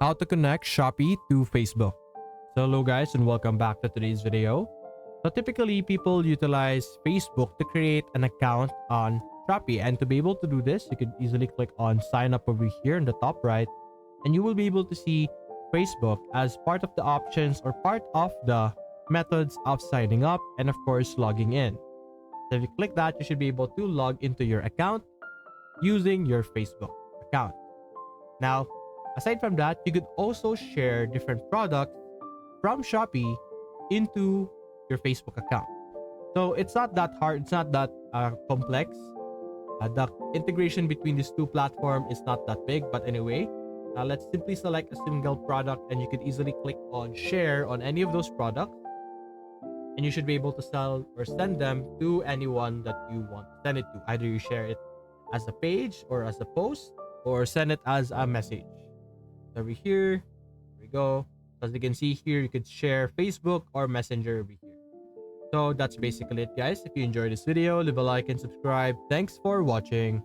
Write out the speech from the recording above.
how to connect Shopee to Facebook. So hello guys and welcome back to today's video. So typically people utilize Facebook to create an account on Shopee, and to be able to do this you could easily click on sign up over here in the top right, and you will be able to see Facebook as part of the options or part of the methods of signing up and of course logging in. So if you click that, you should be able to log into your account using your Facebook account. Now, aside from that, you could also share different products from Shopee into your Facebook account. So it's not that hard, it's not that complex. The integration between these two platforms is not that big, but anyway, let's simply select a single product and you could easily click on share on any of those products, and you should be able to sell or send them to anyone that you want to send it to. Either you share it as a page or as a post, or send it as a message. So over here we go. As you can see here, you could share Facebook or Messenger over here. So that's basically it, guys. If you enjoyed this video, leave a like and subscribe. Thanks for watching.